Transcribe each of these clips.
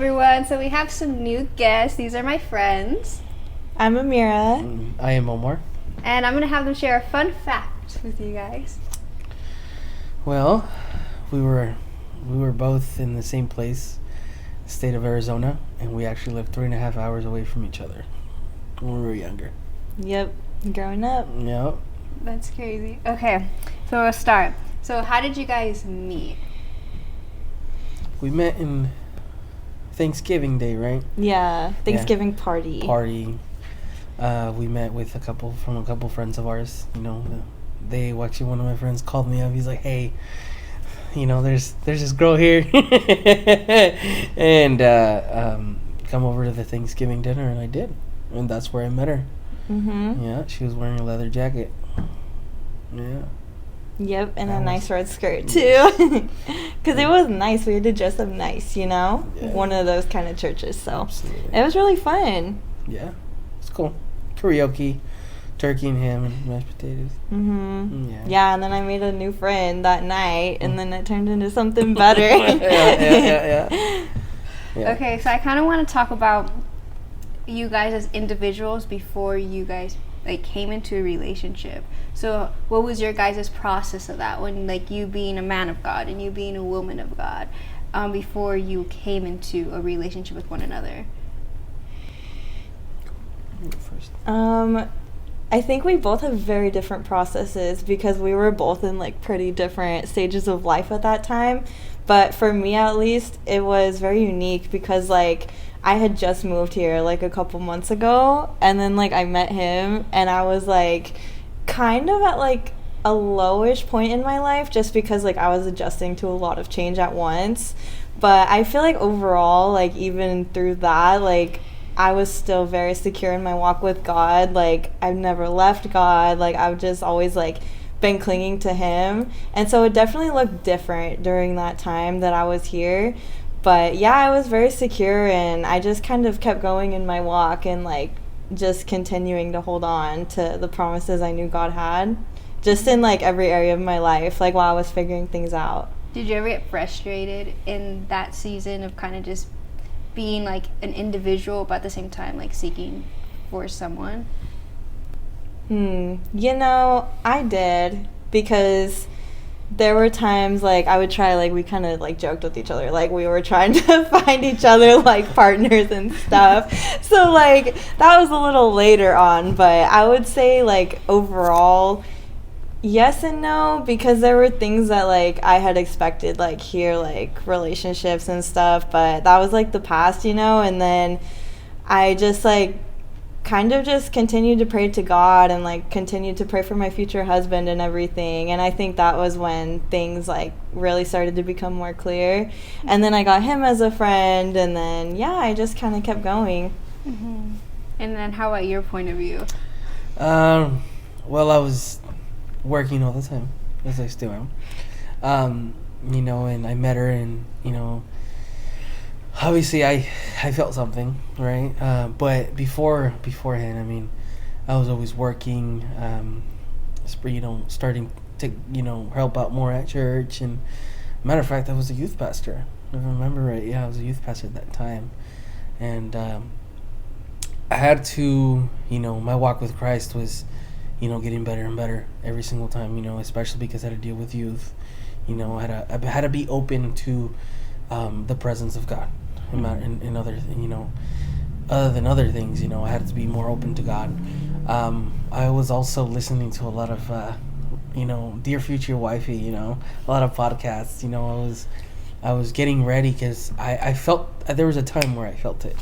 everyone. So we have some new guests. These are my friends. I'm Amira. I am Omar. And I'm going to have them share a fun fact with you guys. Well, we were both in the same place, state of Arizona, and we actually lived 3.5 hours away from each other when we were younger. Yep, growing up. Yep. That's crazy. Okay, so we'll start. So how did you guys meet? We met in Thanksgiving Day, right? Yeah, Thanksgiving party. We met with a couple friends of ours. You know, actually one of my friends called me up. He's like, "Hey, you know, there's this girl here," and come over to the Thanksgiving dinner, and I did, and that's where I met her. Mhm. Yeah, she was wearing a leather jacket. Yeah. Yep, and a nice red skirt too. Because it was nice. We had to dress up nice, you know? Yeah. One of those kind of churches. So Absolutely. it was really fun. Yeah, it's cool. Karaoke, turkey and ham and mashed potatoes. Mhm. Yeah. Yeah, and then I made a new friend that night, and then it turned into something better. Yeah. Okay, so I kind of want to talk about you guys as individuals before you guys came into a relationship. So what was your guys' process of that, when you being a man of God and you being a woman of God, before you came into a relationship with one another? First. I think we both have very different processes because we were both in pretty different stages of life at that time. But for me, at least, it was very unique because I had just moved here a couple months ago, and then I met him, and I was kind of at a lowish point in my life just because I was adjusting to a lot of change at once. But I feel overall, even through that, I was still very secure in my walk with God. I've never left God. I've just always been clinging to him. And so it definitely looked different during that time that I was here. But yeah, I was very secure, and I just kind of kept going in my walk and just continuing to hold on to the promises I knew God had, just in every area of my life, while I was figuring things out. Did you ever get frustrated in that season of kind of just being an individual, but at the same time seeking for someone? You know, I did, because there were times I would try, we kind of joked with each other, we were trying to find each other partners and stuff. So that was a little later on, but I would say overall, yes and no, because there were things that I had expected here, relationships and stuff, but that was the past, you know. And then I just kind of just continued to pray to God and continued to pray for my future husband and everything. And I think that was when things really started to become more clear. And then I got him as a friend, and then I just kind of kept going. Mm-hmm. And then how about your point of view? Well, I was working all the time, as I still am. You know, and I met her, and obviously I felt something, right? But beforehand, I mean, I was always working, starting to help out more at church. And matter of fact, I was a youth pastor, if I remember right. Yeah, I was a youth pastor at that time. And I had to, my walk with Christ was getting better and better every single time, especially because I had to deal with youth. I had to be open to the presence of God in other, other than other things. I had to be more open to God. I was also listening to a lot of, Dear Future Wifey, a lot of podcasts. I was getting ready because I felt, there was a time where I felt it,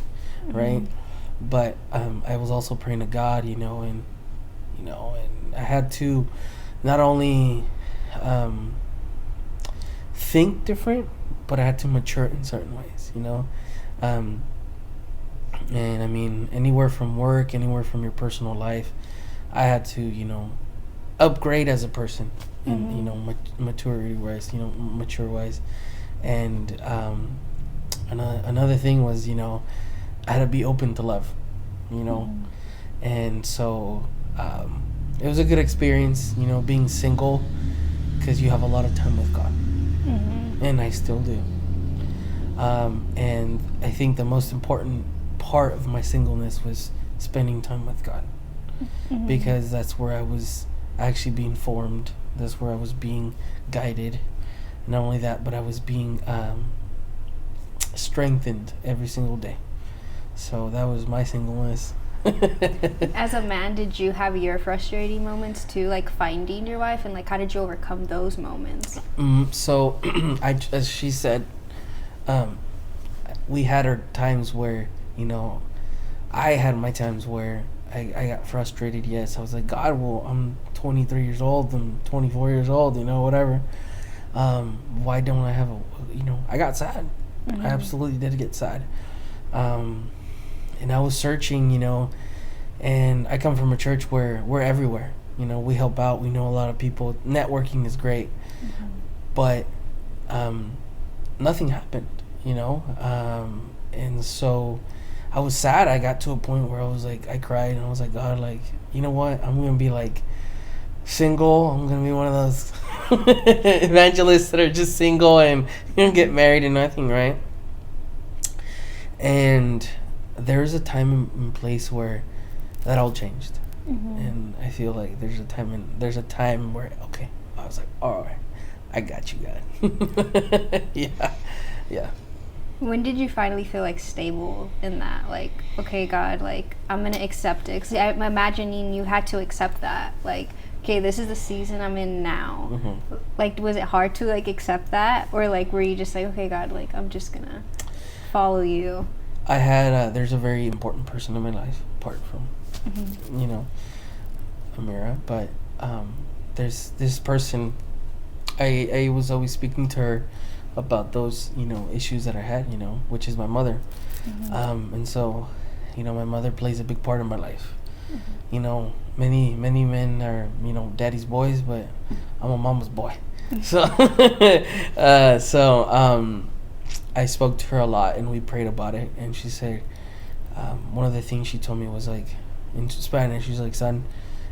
right? Mm-hmm. But I was also praying to God, and I had to not only think different, but I had to mature in certain ways, and I mean, anywhere from work, anywhere from your personal life, I had to, upgrade as a person, in, maturity wise, mature wise. And another thing was, I had to be open to love, and so it was a good experience, being single, because you have a lot of time with God, and I still do. And I think the most important part of my singleness was spending time with God, because that's where I was actually being formed. That's where I was being guided. Not only that, but I was being strengthened every single day. So that was my singleness. As a man, did you have your frustrating moments too, like finding your wife, and like how did you overcome those moments? So, as she said, we had our times where, I had my times where I got frustrated. Yes, I was like, God, well, I'm 23 years old, I'm 24 years old, whatever. Why don't I have I got sad. I absolutely did get sad. And I was searching, and I come from a church where we're everywhere. We help out. We know a lot of people. Networking is great. But nothing happened, and so I was sad. I got to a point where I was like, I cried, and I was like, God, like, you know what? I'm going to be like single. I'm going to be one of those evangelists that are just single and get married and nothing, right? And there's a time and place where that all changed. And I feel like there's a time where, okay, I was like, all right, I got you, God. Yeah. When did you finally feel like stable in that? Like, okay, God, like I'm gonna accept it. 'Cause I'm imagining you had to accept that. Like, okay, this is the season I'm in now. Like, was it hard to like accept that, or like were you just like, okay, God, like I'm just gonna follow you? I had there's a very important person in my life, apart from Amira, but there's this person. I was always speaking to her about those issues that I had, which is my mother. And so my mother plays a big part in my life. Many men are daddy's boys, but I'm a mama's boy. So I spoke to her a lot, and we prayed about it, and she said one of the things she told me was like, in Spanish, she's like, son,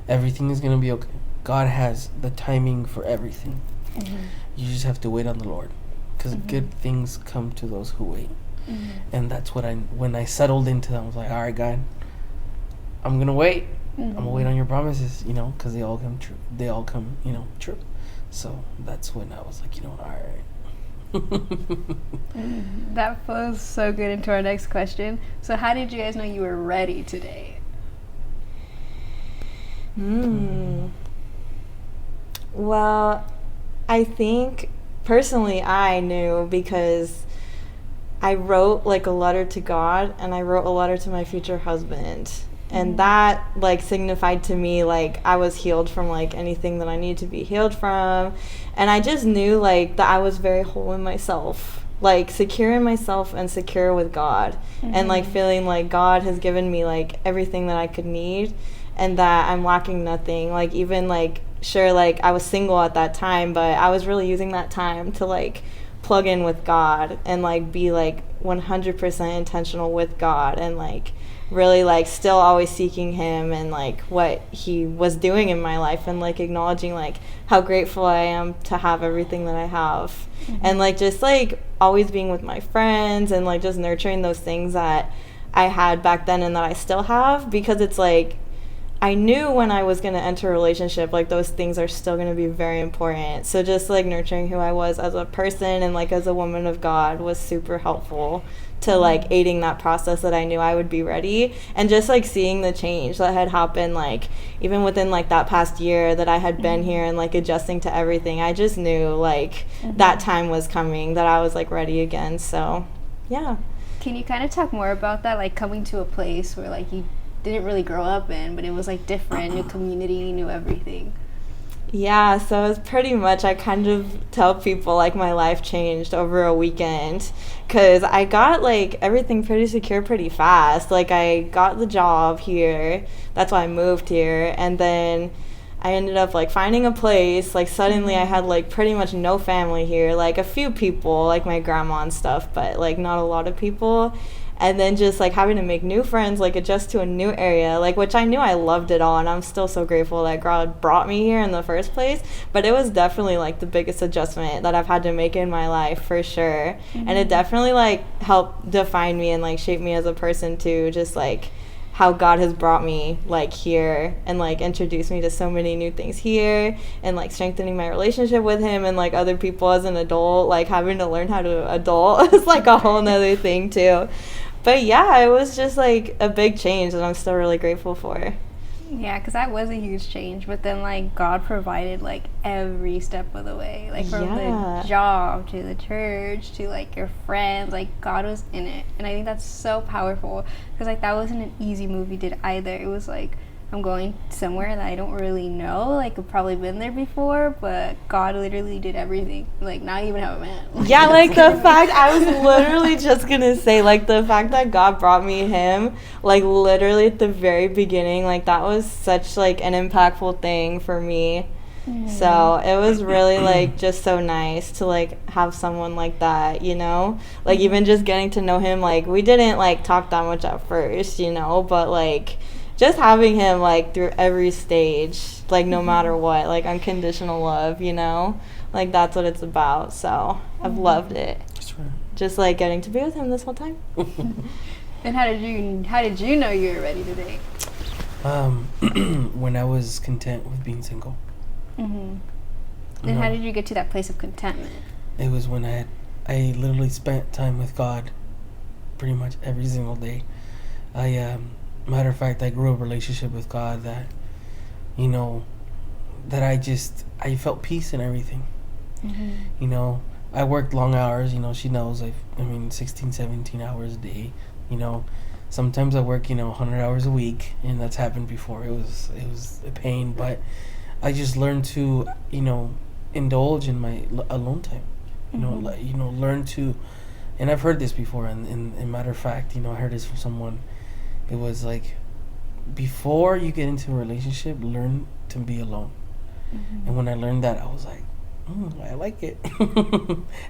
everything is gonna be okay. God has the timing for everything. You just have to wait on the Lord, because good things come to those who wait. And that's what when I settled into that, I was like, all right, God, I'm gonna wait. I'm gonna wait on your promises, because they all come true. They all come, true. So that's when I was like, all right. That flows so good into our next question. So how did you guys know you were ready to date? Well, I think personally I knew because I wrote like a letter to God, and I wrote a letter to my future husband. And that like signified to me like I was healed from like anything that I needed to be healed from. And I just knew like that I was very whole in myself, like secure in myself and secure with God. And like feeling like God has given me like everything that I could need, and that I'm lacking nothing. Like even like sure, like I was single at that time, but I was really using that time to like plug in with God and like be like 100% intentional with God, and like really like still always seeking him and like what he was doing in my life, and like acknowledging like how grateful I am to have everything that I have. And like just like always being with my friends, and like just nurturing those things that I had back then and that I still have, because it's like I knew when I was going to enter a relationship, like those things are still going to be very important. So just like nurturing who I was as a person and like as a woman of God was super helpful to like aiding that process that I knew I would be ready. And just like seeing the change that had happened, like even within like that past year that I had been here and like adjusting to everything, I just knew like that time was coming, that I was like ready again. So yeah. Can you kind of talk more about that, like coming to a place where like you didn't really grow up in, but it was like different, new community, new everything? Yeah, so it's pretty much, I kind of tell people like my life changed over a weekend, because I got like everything pretty secure pretty fast. Like I got the job here, that's why I moved here, and then I ended up like finding a place. Like suddenly I had like pretty much no family here, like a few people, like my grandma and stuff, but like not a lot of people. and then just like having to make new friends, like adjust to a new area, like which I knew I loved it all, and I'm still so grateful that God brought me here in the first place. But it was definitely like the biggest adjustment that I've had to make in my life for sure. And it definitely like helped define me and like shape me as a person too, just like how God has brought me like here and like introduced me to so many new things here, and like strengthening my relationship with him and like other people as an adult, like having to learn how to adult is like a whole nother thing too. But yeah, it was just like a big change that I'm still really grateful for. Yeah, because that was a huge change. But then, like, God provided, like, every step of the way. Like, from the job to the church to, like, your friends. Like, God was in it. And I think that's so powerful. Because, like, that wasn't an easy move he did either. It was, like, I'm going somewhere that I don't really know. Like, I've probably been there before. But God literally did everything. Like, now I even have a man. Yeah, like, the fact, I was literally just going to say, like, the fact that God brought me him, like, literally at the very beginning, like, that was such, like, an impactful thing for me. So it was really, like, just so nice to, like, have someone like that, you know? Like, even just getting to know him, like, we didn't, like, talk that much at first, you know? But, like, just having him, like, through every stage, like, no matter what, like, unconditional love, you know? Like, that's what it's about. So I've loved it. That's right. Just, like, getting to be with him this whole time. And how did you know you were ready to date? When I was content with being single. And how did you get to that place of contentment? It was when I literally spent time with God pretty much every single day. Matter of fact, I grew a relationship with God that, you know, that I felt peace in everything. You know, I worked long hours, you know, she knows, 16, 17 hours a day, you know. Sometimes I work, 100 hours a week, and that's happened before. It was a pain, but I just learned to, indulge in my alone time. Learn to, and I've heard this before, and matter of fact, I heard this from someone. It was like, before you get into a relationship, learn to be alone. And when I learned that, I was like, I like it.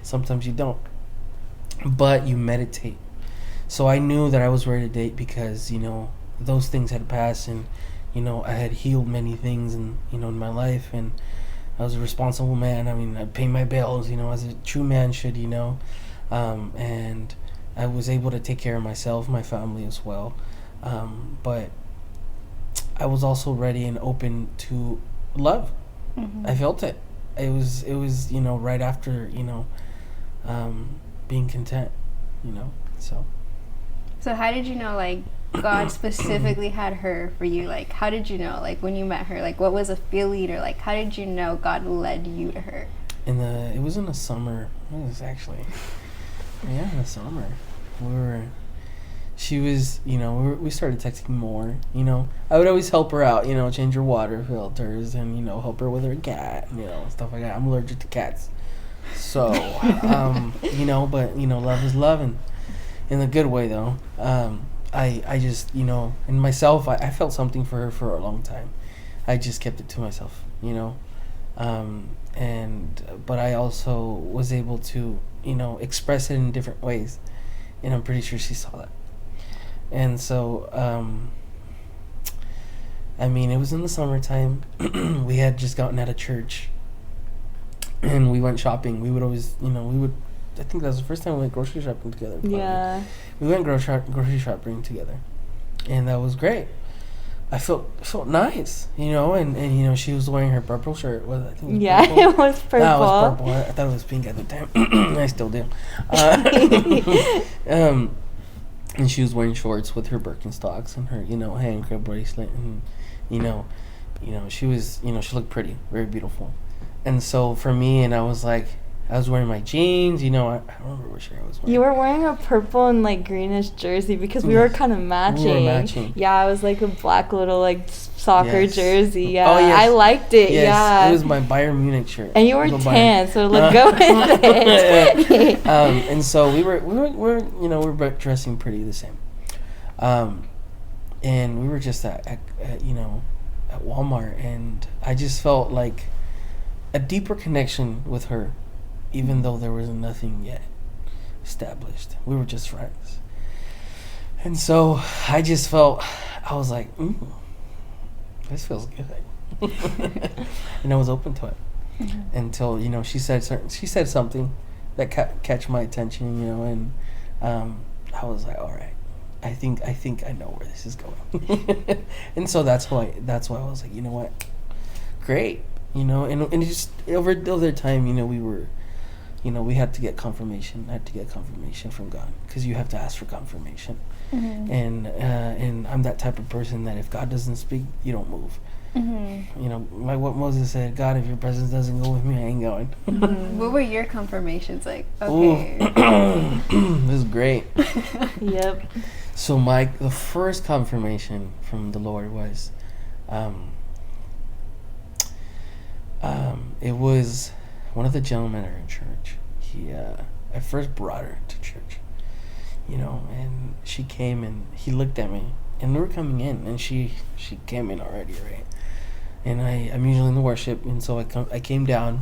Sometimes you don't, but you meditate. So I knew that I was ready to date because, those things had passed, and, I had healed many things in my life, and I was a responsible man. I paid my bills, as a true man should, and I was able to take care of myself, my family as well. But I was also ready and open to love. I felt it. It was right after, being content, so. So how did you know, like, God specifically had her for you? Like, how did you know, like, when you met her, like, what was a feeling, or like, how did you know God led you to her? It was in the summer. It was actually, in the summer. She was, we started texting more, I would always help her out, change her water filters and, help her with her cat, stuff like that. I'm allergic to cats. So, but, love is love, and in a good way, though. I just, in myself, I felt something for her for a long time. I just kept it to myself, but I also was able to, express it in different ways, and I'm pretty sure she saw that. And so, it was in the summertime. We had just gotten out of church, and we went shopping. We would always, I think that was the first time we went grocery shopping together. Probably. Yeah. We went grocery shopping together, and that was great. I felt nice, and she was wearing her purple shirt. It was purple. It was purple. No, it was purple. I thought it was pink at the time. I still do. And she was wearing shorts with her Birkenstocks and her, hand grip bracelet, and, she was, she looked pretty, very beautiful. And so for me, and I was like, I was wearing my jeans, I don't remember what shirt I was wearing. You were wearing a purple and, like, greenish jersey because we were kind of matching. We were matching. Yeah, it was, like, a black little, like, soccer jersey. Yeah, oh, yes. I liked it, yes, it was my Bayern Munich shirt. And you were tan, so look, go with it. And so we were both dressing pretty the same. And we were just at Walmart, and I just felt like a deeper connection with her, even though there was nothing yet established. We were just friends. And so I just felt, I was like, this feels good. And I was open to it until, you know, she said something that catch my attention, you know, and I was like, all right, I think I know where this is going. And so that's why I was like, you know what, great, you know, and it just over time, you know, we had to get confirmation. I had to get confirmation from God, because you have to ask for confirmation. And I'm that type of person that if God doesn't speak, you don't move. You know, like what Moses said, God, if your presence doesn't go with me, I ain't going. What were your confirmations like? Okay. This is great. Yep. So the first confirmation from the Lord was, it was one of the gentlemen at our church. He, I first brought her to church, you know, and she came and he looked at me, and we were coming in, and she came in already, right? And I'm usually in the worship, and so I came down,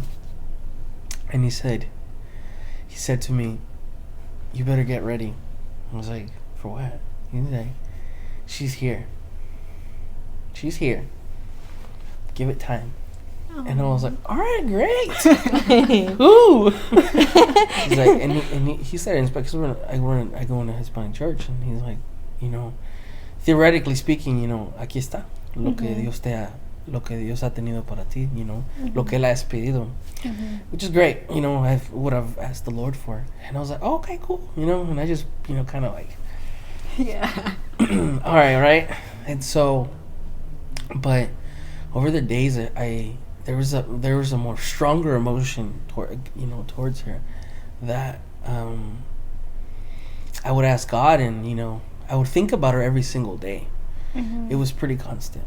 and he said to me, you better get ready. I was like, for what? He's like, she's here. Give it time. And I was like, all right, great. Ooh. He's like, and he said, because I go into Hispanic church, and he's like, you know, theoretically speaking, you know, aquí está lo que Dios ha tenido para ti, you know, lo que él ha pedido, which is great, you know, what I've asked the Lord for. And I was like, oh, okay, cool, you know, and I just, you know, kind of like, Yeah. all right. And so, but over the days, there was a more stronger emotion towards her, that I would ask God, and you know, I would think about her every single day. It was pretty constant,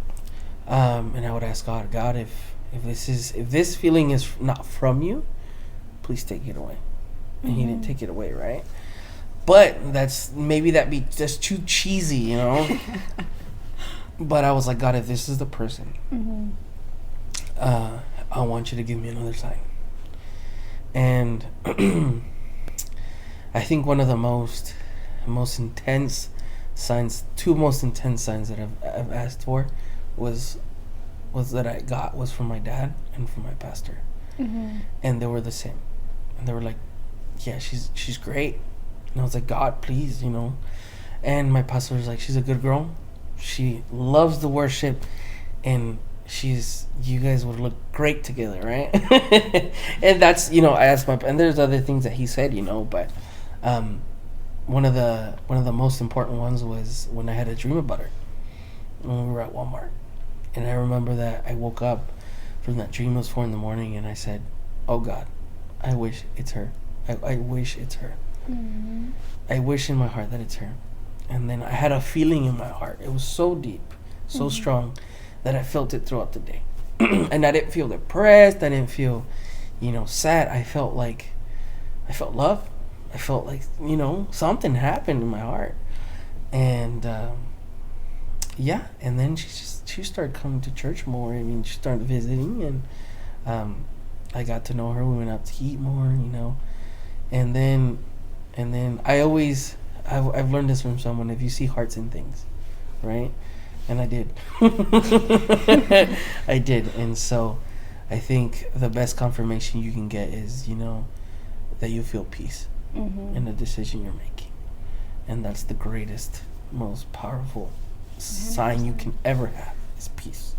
and I would ask God, if this feeling is not from you, please take it away. And He didn't take it away, right? But that'd be just too cheesy, you know. But I was like, God, if this is the person, I want you to give me another sign. And I think one of the most intense signs, two most intense signs that I've asked for was that I got was from my dad and from my pastor. And they were the same. And they were like, yeah, she's great. And I was like, God, please, you know. And my pastor was like, she's a good girl. She loves the worship, and you guys would look great together, right? And that's, you know, I asked and there's other things that he said, you know, but one of the most important ones was when I had a dream about her when we were at Walmart. And I remember that I woke up from that dream. It was 4 a.m, and I said, oh God, I wish it's her. I wish it's her. I wish in my heart that it's her. And then I had a feeling in my heart. It was so deep, so strong, that I felt it throughout the day. And I didn't feel depressed. I didn't feel, you know, sad. I felt love. I felt like, you know, something happened in my heart. And yeah, and then she started coming to church more. I mean, she started visiting, and I got to know her. We went out to eat more, you know. And then I've learned this from someone: if you see hearts in things, right? And I did. I did. And so I think the best confirmation you can get is, you know, that you feel peace in the decision you're making. And that's the greatest, most powerful sign you can ever have, is peace.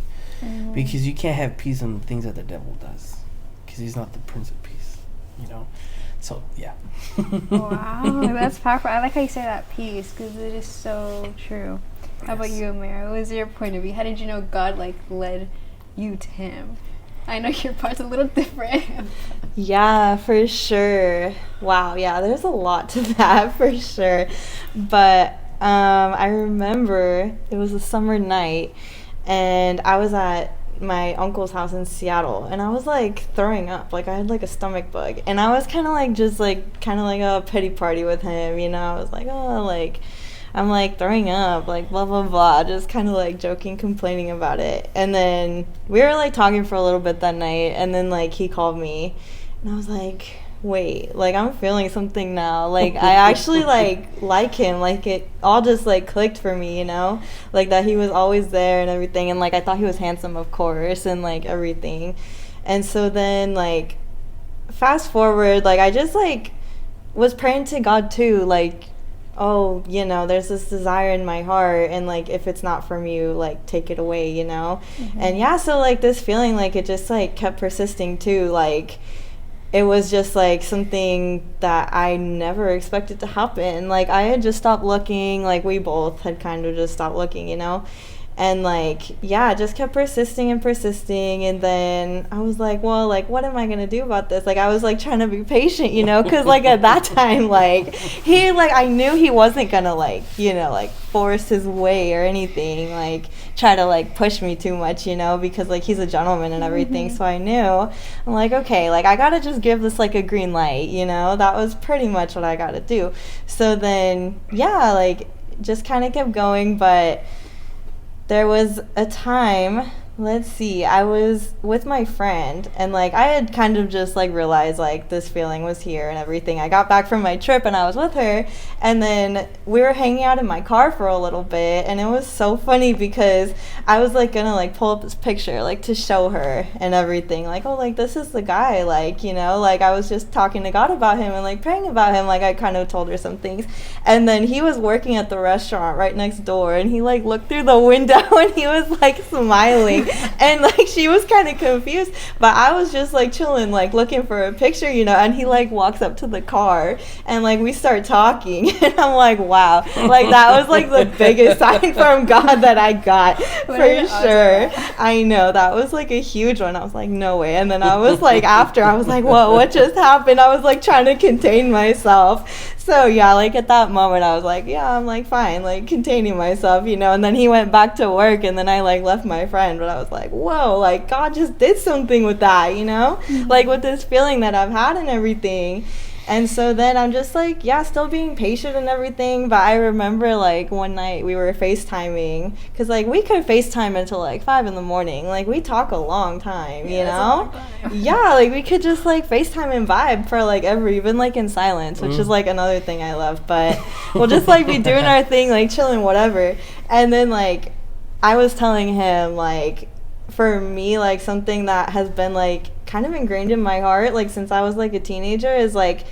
Because you can't have peace in the things that the devil does, because he's not the Prince of Peace, you know. So yeah. Wow, that's powerful. I like how you say that, peace, because it is so true. How about you, Amira? What was your point of view? How did you know God led you to Him? I know your part's a little different. Yeah, for sure. Wow, yeah, there's a lot to that, for sure. But I remember it was a summer night, and I was at my uncle's house in Seattle, and I was throwing up. I had a stomach bug, and I was kind of a pity party with him, you know. I was I'm throwing up, blah blah blah, just kind of joking, complaining about it. And then we were talking for a little bit that night, and then he called me, and I was like, wait, like I'm feeling something now. Like I actually like him. Like it all just like clicked for me, you know? Like that he was always there and everything, and like I thought he was handsome, of course, and like everything. And so then like fast forward, like I just like was praying to God too, like, oh, you know, there's this desire in my heart, and like if it's not from you, like take it away, you know. And yeah, so like this feeling, like it just like kept persisting too. Like it was just like something that I never expected to happen. Like I had just stopped looking, like we both had kind of just stopped looking, you know. And like yeah, it just kept persisting and persisting, and then I was like, well, like what am I gonna do about this? Like I was like trying to be patient, you know, because like at that time, like he, like I knew he wasn't gonna like, you know, like force his way or anything, like try to like push me too much, you know, because like he's a gentleman and everything. So I knew, I'm like, okay, like I gotta just give this like a green light, you know. That was pretty much what I gotta do. So then yeah, like just kind of kept going. But there was a time, let's see, I was with my friend, and like I had kind of just like realized like this feeling was here and everything. I got back from my trip and I was with her, and then we were hanging out in my car for a little bit, and it was so funny because I was like gonna like pull up this picture like to show her and everything, like, oh, like this is the guy, like, you know, like I was just talking to God about him and like praying about him, like I kind of told her some things. And then he was working at the restaurant right next door, and he like looked through the window and he was like smiling. And like she was kind of confused, but I was just like chilling, like looking for a picture, you know. And he like walks up to the car, and like we start talking, and I'm like, wow, like that was like the biggest sign from God that I got for sure. I know, that was like a huge one. I was like, no way. And then I was like, after I was like, whoa, what just happened? I was like trying to contain myself. So yeah, like at that moment I was like, yeah, I'm like fine, like containing myself, you know. And then he went back to work, and then I like left my friend, but I was like, whoa, like God just did something with that, you know, like with this feeling that I've had and everything. And so then I'm just like, yeah, still being patient and everything. But I remember like one night we were FaceTiming, because like we could FaceTime until like 5 a.m. Like we talk a long time, you know? Yeah, like we could just like FaceTime and vibe for like ever, even like in silence, which is like another thing I love. But we'll just like be doing our thing, like chilling, whatever. And then like I was telling him, like, for me, like something that has been like kind of ingrained in my heart, like since I was like a teenager, is like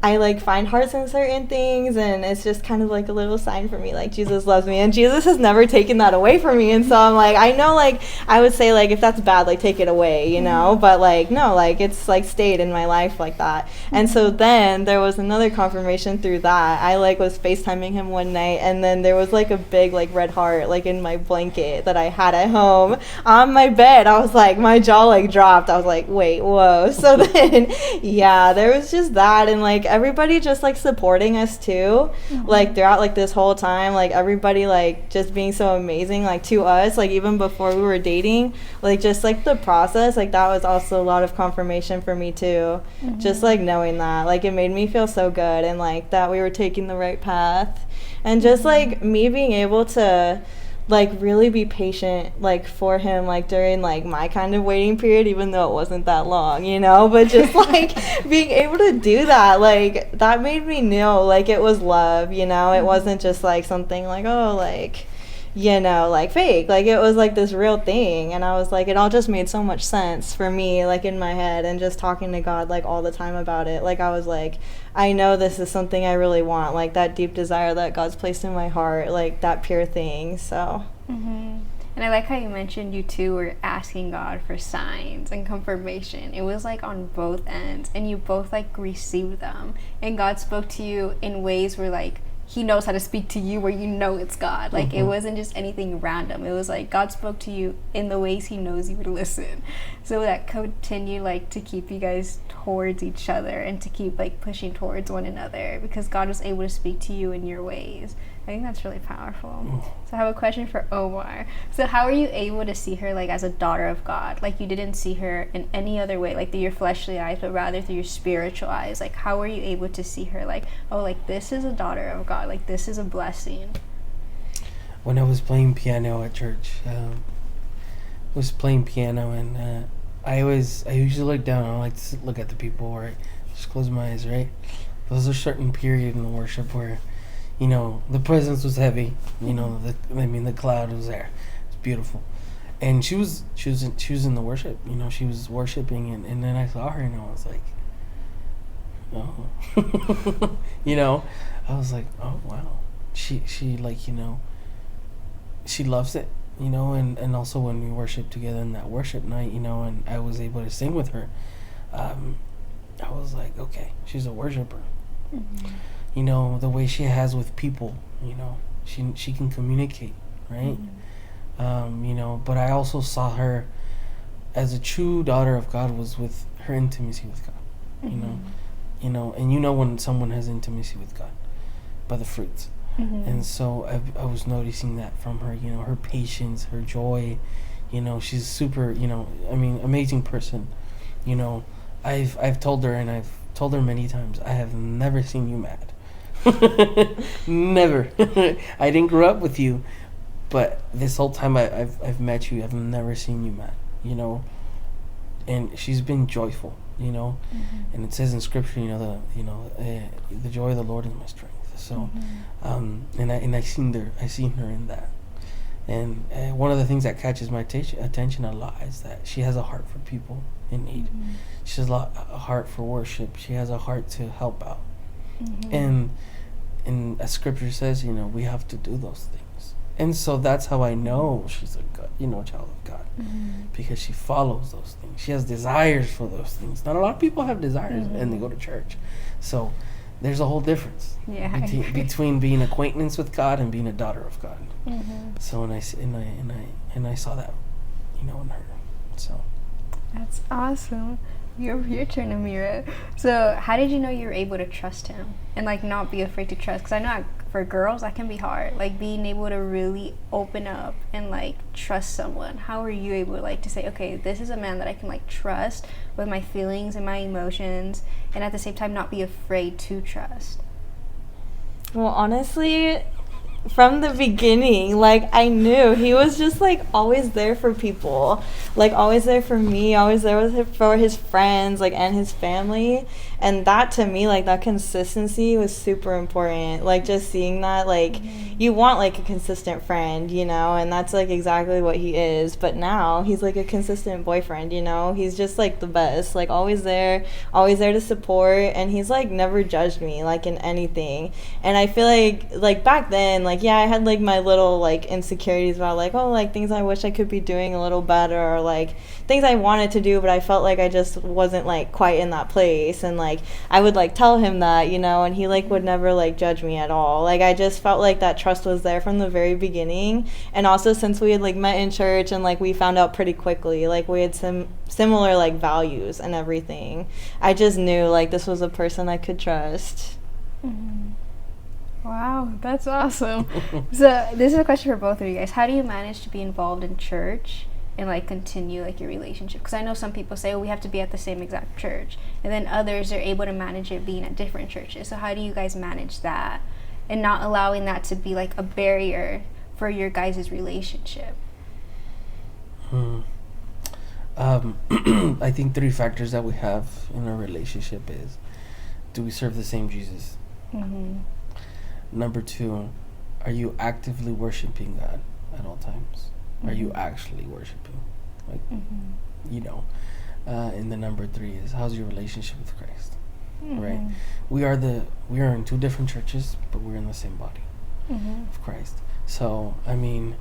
I like find hearts in certain things, and it's just kind of like a little sign for me, like Jesus loves me, and Jesus has never taken that away from me. And so I'm like, I know, like I would say like if that's bad, like take it away, you know, but like no, like it's like stayed in my life like that. And so then there was another confirmation through that. I like was FaceTiming him one night, and then there was like a big like red heart like in my blanket that I had at home on my bed. I was like, my jaw like dropped. I was like, wait, whoa. So then yeah, there was just that, and like everybody just like supporting us too, like throughout like this whole time, like everybody like just being so amazing like to us, like even before we were dating, like just like the process, like that was also a lot of confirmation for me too. Just like knowing that, like it made me feel so good, and like that we were taking the right path, and just like me being able to like really be patient like for him, like during like my kind of waiting period, even though it wasn't that long, you know, but just like being able to do that, like that made me know like it was love, you know. It wasn't just like something like, oh, like, you know, like fake, like it was like this real thing. And I was like, it all just made so much sense for me, like in my head, and just talking to God like all the time about it. Like I was like, I know this is something I really want, like that deep desire that God's placed in my heart, like that pure thing. So And I like how you mentioned you two were asking God for signs and confirmation. It was like on both ends, and you both like received them, and God spoke to you in ways where like he knows how to speak to you, where you know it's God. Like it wasn't just anything random. It was like God spoke to you in the ways he knows you would listen. So that continued like to keep you guys towards each other, and to keep like pushing towards one another, because God was able to speak to you in your ways. I think that's really powerful. So I have a question for Omar. So how are you able to see her like as a daughter of God? Like you didn't see her in any other way, like through your fleshly eyes, but rather through your spiritual eyes. Like how were you able to see her like, oh, like this is a daughter of God, like this is a blessing? When I was playing piano at church, and I usually look down. I like to look at the people, right? just close my eyes, right? There was a certain period in the worship where, you know, the presence was heavy. You know, the cloud was there. It's beautiful. And she was in the worship. You know, she was worshiping, and then I saw her, and I was like, oh, you know, I was like, oh wow, she like, you know, she loves it, you know, and also when we worshiped together in that worship night, you know, and I was able to sing with her, I was like, okay, she's a worshiper. Mm-hmm. You know, the way she has with people, you know, she can communicate, right? Mm-hmm. You know, but I also saw her as a true daughter of God was with her intimacy with God. Mm-hmm. You know, and you know when someone has intimacy with God by the fruits. Mm-hmm. And so I was noticing that from her, you know, her patience, her joy, you know, she's super, you know, I mean, amazing person. You know, I've told her, and I've told her many times, I have never seen you mad. Never. I didn't grow up with you, but this whole time I've met you, I've never seen you mad, you know. And she's been joyful, you know. Mm-hmm. And it says in scripture, you know, the joy of the Lord is my strength. So, mm-hmm. And I seen her in that. And one of the things that catches my attention a lot is that she has a heart for people in need. Mm-hmm. She has a heart for worship. She has a heart to help out. Mm-hmm. And as scripture says, you know, we have to do those things. And so that's how I know she's a God, you know, child of God, mm-hmm. because she follows those things. She has desires for those things. Not a lot of people have desires, mm-hmm. and they go to church. So there's a whole difference between being acquaintance with God and being a daughter of God. Mm-hmm. So and I saw that, you know, in her. So that's awesome. Your turn, Amira. So how did you know you were able to trust him and like not be afraid to trust? Because I know for girls that can be hard, like being able to really open up and like trust someone. How were you able to say, okay, this is a man that I can like trust with my feelings and my emotions, and at the same time not be afraid to trust? Well, honestly, from the beginning, like, I knew he was just like always there for people, like always there for me, always there with him, for his friends, like, and his family. And that, to me, like, that consistency was super important. Like, just seeing that, like, mm-hmm. you want like a consistent friend, you know, and that's like exactly what he is. But now he's like a consistent boyfriend, you know. He's just like the best, like always there to support, and he's like never judged me like in anything. And I feel like back then, like, yeah, I had like my little like insecurities about like, oh, like things I wish I could be doing a little better, or like things I wanted to do, but I felt like I just wasn't like quite in that place. And like I would like tell him that, you know, and he like would never like judge me at all. Like I just felt like that trust was there from the very beginning. And also since we had like met in church, and like we found out pretty quickly, like we had some similar like values and everything, I just knew like this was a person I could trust. Mm-hmm. Wow, that's awesome. So this is a question for both of you guys. How do you manage to be involved in church and like continue like your relationship? Because I know some people say, oh, we have to be at the same exact church, and then others are able to manage it being at different churches. So how do you guys manage that and not allowing that to be like a barrier for your guys' relationship? I think 3 factors that we have in our relationship is, do we serve the same Jesus? Mm-hmm. Number 2, are you actively worshiping God at all times? Mm-hmm. Are you actually worshiping? Like, mm-hmm. you know. And the number 3 is, how's your relationship with Christ? Mm-hmm. Right? We are in 2 different churches, but we're in the same body mm-hmm. of Christ. So, I mean,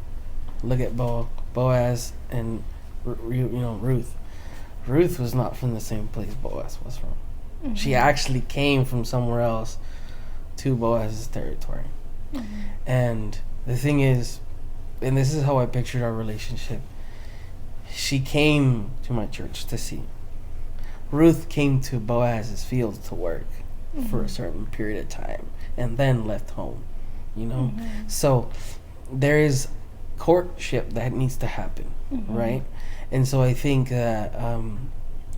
look at Boaz and Ruth. Ruth was not from the same place Boaz was from. Mm-hmm. She actually came from somewhere else to Boaz's territory. Mm-hmm. And the thing is, and this is how I pictured our relationship, she came to my church to see. Ruth came to Boaz's field to work mm-hmm. for a certain period of time and then left home, you know. Mm-hmm. So there is courtship that needs to happen, mm-hmm. right? And so I think that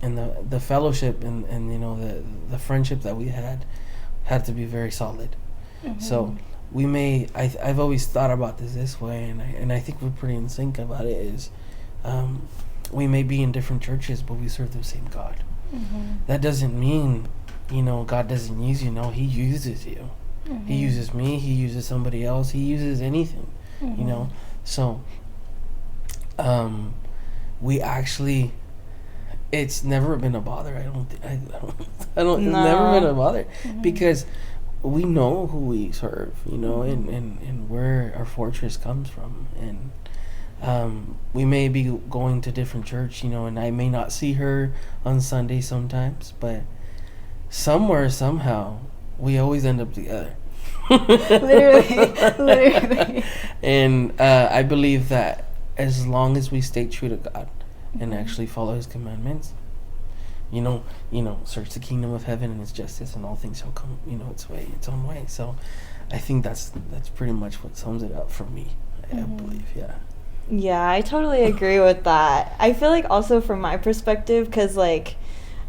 and the fellowship and you know the friendship that we had to be very solid. Mm-hmm. So we may, I've always thought about this way, and I think we're pretty in sync about it, is we may be in different churches, but we serve the same God. Mm-hmm. That doesn't mean God doesn't use you. No, he uses you. Mm-hmm. He uses me. He uses somebody else. He uses anything, Mm-hmm. So, we actually, it's never been a bother. I don't. It's never been a bother Mm-hmm. because we know who we serve, Mm-hmm. and where our fortress comes from, and we may be going to different church, and I may not see her on Sunday sometimes, but somewhere, somehow, we always end up together. Literally. And I believe that as long as we stay true to God and Mhm. actually follow His commandments, search the kingdom of heaven and His justice, and all things shall come, its own way. So, I think that's pretty much what sums it up for me. I Mhm. believe, yeah. Yeah, I totally agree with that. I feel like also from my perspective, because like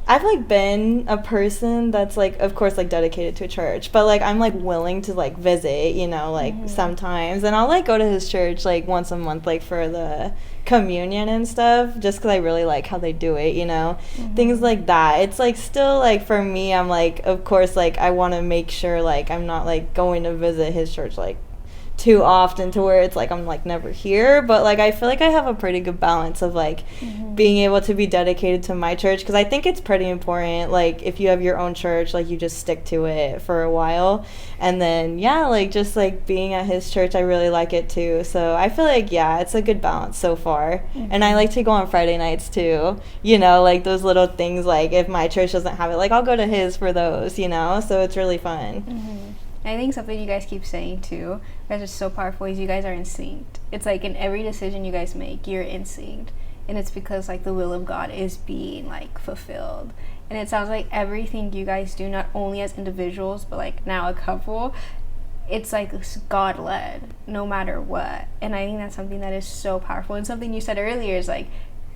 I've like been a person that's like, of course, like dedicated to a church, but like I'm like willing to like visit, like Mhm. sometimes, and I'll like go to his church like once a month, like for the communion and stuff, just because I really like how they do it, things Mhm. like that. It's like still like for me, I'm like, of course, like I want to make sure like I'm not like going to visit his church like too often to where it's like I'm like never here, but like I feel like I have a pretty good balance of like Mhm. being able to be dedicated to my church, because I think it's pretty important, like if you have your own church, like you just stick to it for a while, and then like just like being at his church, I really like it too. So I feel like it's a good balance so far. And I Mhm. like to go on Friday nights too, like those little things, like if my church doesn't have it, like I'll go to his for those, so it's really fun. Mm-hmm. I think something you guys keep saying too, that's just so powerful, is you guys are in sync. It's like in every decision you guys make, you're in sync, and it's because like the will of God is being like fulfilled. And it sounds like everything you guys do, not only as individuals but like now a couple, it's like God led, no matter what. And I think that's something that is so powerful. And something you said earlier is like,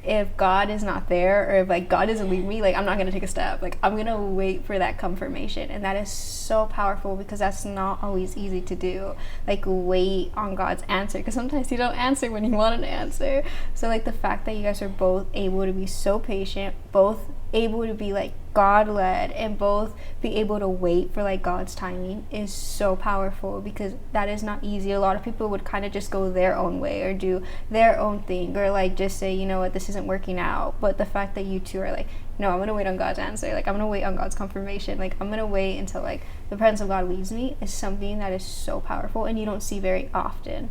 if God is not there, or if like God doesn't lead me, like I'm not gonna take a step. Like I'm gonna wait for that confirmation, and that is so powerful because that's not always easy to do. Like wait on God's answer, because sometimes He don't answer when you want an answer. So like the fact that you guys are both able to be so patient, both able to be like God led, and both be able to wait for like God's timing is so powerful, because that is not easy. A lot of people would kind of just go their own way or do their own thing, or like just say, you know what, this isn't working out. But the fact that you two are like, no, I'm gonna wait on God's answer, like I'm gonna wait on God's confirmation, like I'm gonna wait until like the presence of God leads me, is something that is so powerful and you don't see very often.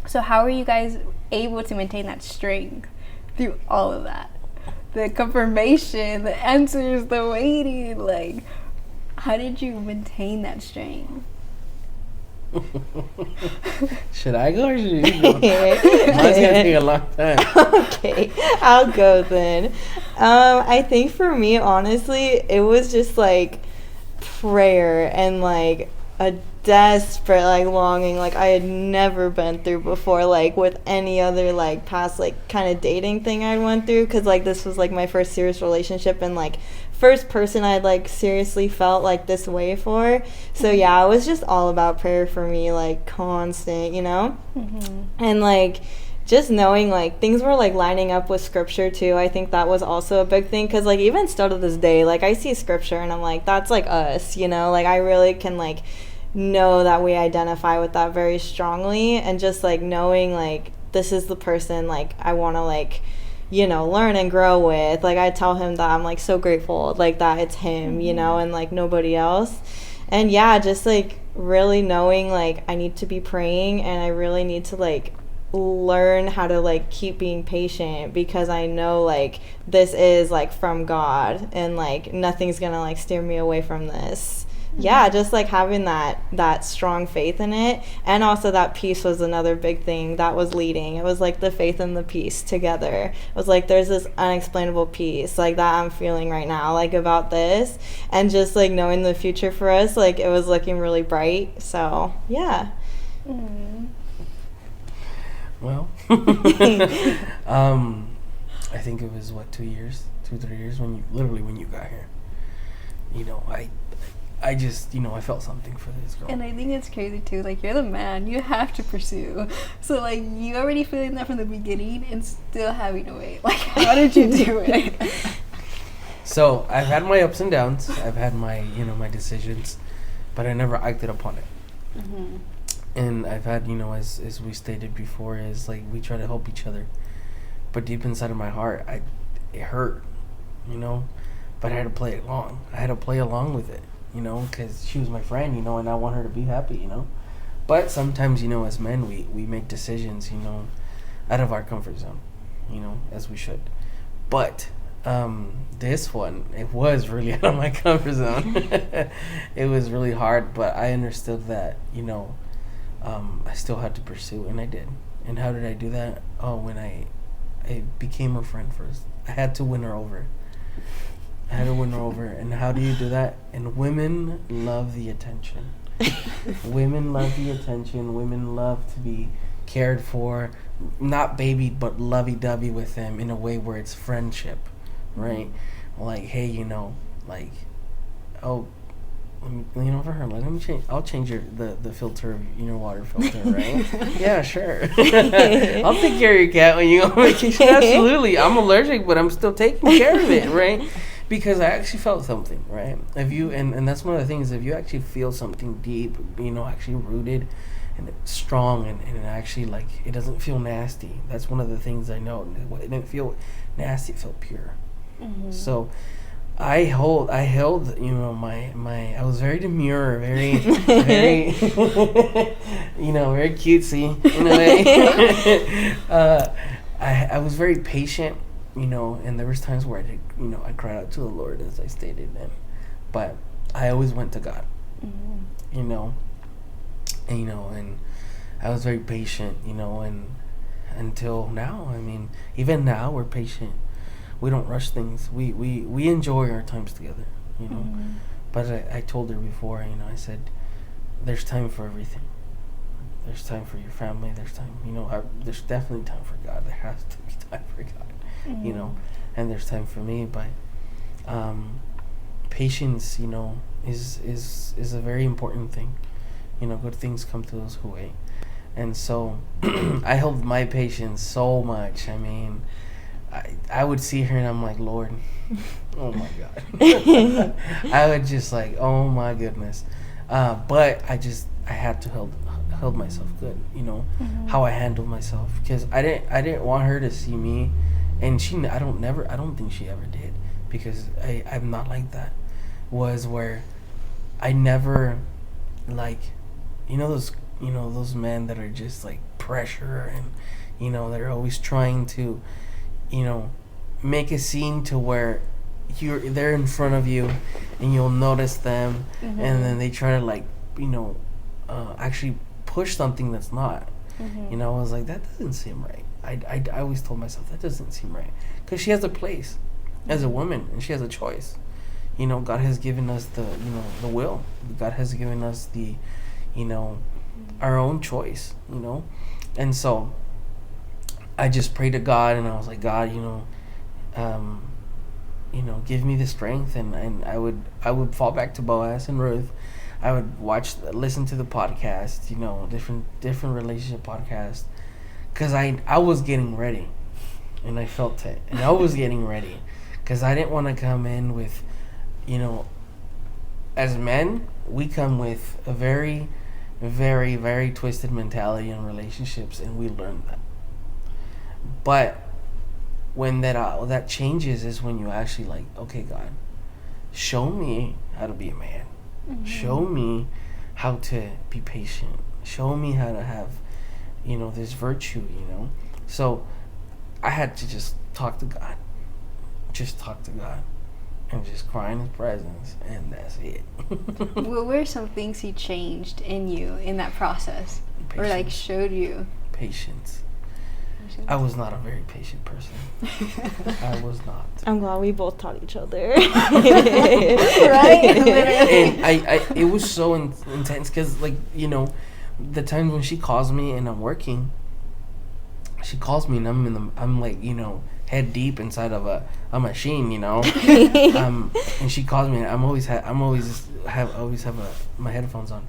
So how are you guys able to maintain that strength through all of that? The confirmation, the answers, the waiting, like how did you maintain that strength? Should I go or should you go? Mine's gonna take a long time. Okay, I'll go then. I think for me, honestly, it was just like prayer and like a desperate like longing like I had never been through before, like with any other like past like kind of dating thing I went through, because like this was like my first serious relationship and like first person I'd like seriously felt like this way for. So yeah, it was just all about prayer for me, like constant, Mm-hmm. and like just knowing like things were like lining up with scripture too. I think that was also a big thing, because like even still to this day, like I see scripture and I'm like, that's like us, like I really can like know that we identify with that very strongly, and just like knowing like this is the person like I want to like learn and grow with. Like I tell him that I'm like so grateful like that it's him, Mm-hmm. and like nobody else. And yeah, just like really knowing like I need to be praying, and I really need to like learn how to like keep being patient, because I know like this is like from God, and like nothing's gonna like steer me away from this. Yeah, just like having that strong faith in it. And also that peace was another big thing that was leading. It was like the faith and the peace together. It was like there's this unexplainable peace like that I'm feeling right now, like about this, and just like knowing the future for us, like it was looking really bright. So yeah. Mm-hmm. Well, I think it was 3 years when you got here. I just, I felt something for this girl. And I think it's crazy too, like you're the man, you have to pursue. So like you already feeling that from the beginning and still having to wait. Like how did you do it? So I've had my ups and downs. I've had my, my decisions, but I never acted upon it. Mm-hmm. And I've had, as we stated before, is like we try to help each other, but deep inside of my heart, it hurt, but I had to play it along. I had to play along with it, because she was my friend, and I want her to be happy, But sometimes, as men, we make decisions, out of our comfort zone, as we should. But this one, it was really out of my comfort zone. It was really hard, but I understood that, I still had to pursue, and I did. And how did I do that? Oh, when I became her friend first. I had to win her over. And how do you do that? And women love the attention. Women love the attention. Women love to be cared for, not babied, but lovey-dovey with them in a way where it's friendship, right? Like, hey, like, oh, let me lean over her. Let me change. I'll change the filter of your water filter, right? Yeah, sure. I'll take care of your cat when you go on vacation. Absolutely. I'm allergic, but I'm still taking care of it, right? Because I actually felt something, right? If you and that's one of the things. If you actually feel something deep, actually rooted and strong, and it actually like it doesn't feel nasty. That's one of the things I know. It didn't feel nasty. It felt pure. Mm-hmm. So I held, my. I was very demure, very, very, very cutesy in a way. I was very patient, and there was times where I did, I cried out to the Lord, as I stated then, but I always went to God, and I was very patient, and until now. I mean, even now we're patient. We don't rush things. We enjoy our times together, But I told her before, I said, there's time for everything. There's time for your family. There's time, there's definitely time for God. There has to be time for God, and there's time for me. But patience, is a very important thing. Good things come to those who wait. And so I held my patience so much. I mean, I would see her and I'm like, Lord, oh my God. I would just like, oh my goodness. But I had to held myself good, how I handled myself, because I didn't want her to see me, and I don't think she ever did, because I'm not like that. Was where I never like, those men that are just like pressure and they're always trying to make a scene to where they're in front of you and you'll notice them, and then they try to like actually push something that's not. I was like, that doesn't seem right. I always told myself that doesn't seem right, because she has a place as a woman and she has a choice. God has given us the will. God has given us the our own choice, and so I just prayed to God, and I was like, God, give me the strength, and I would fall back to Boaz and Ruth. I would listen to the podcast, different relationship podcasts, because I was getting ready, and I felt it, and I was getting ready, because I didn't want to come in with, as men, we come with a very, very, very twisted mentality in relationships, and we learn that. But when that changes is when you actually like, okay, God, show me how to be a man. Show me how to be patient. Show me how to have, this virtue, So I had to just talk to God. And just cry in his presence, and that's it. What were some things he changed in you in that process? Patience. Or like showed you? Patience. I was not a very patient person. I was not. I'm glad we both taught each other. Right? And it was so intense, because like, the times when she calls me and I'm working, she calls me and I'm like, head deep inside of a machine, and she calls me and I always have my headphones on,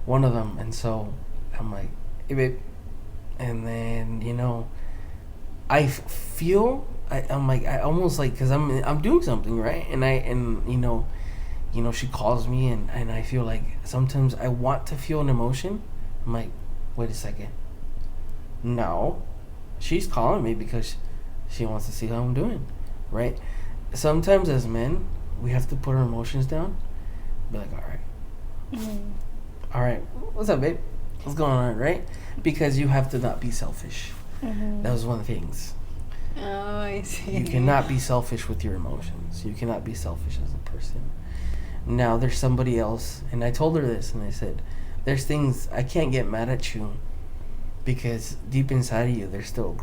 one of them, and so I'm like, hey babe, and then I feel I'm like, I almost like, because I'm doing something, right? And she calls me, and I feel like sometimes I want to feel an emotion. I'm like, wait a second. No, she's calling me because she wants to see how I'm doing, right? Sometimes as men, we have to put our emotions down. Be like, all right, what's up, babe? What's going on, right? Because you have to not be selfish. That was one of the things. Oh, I see. You cannot be selfish with your emotions. You cannot be selfish as a person. Now, there's somebody else, and I told her this, and I said, there's things I can't get mad at you because deep inside of you, there's still a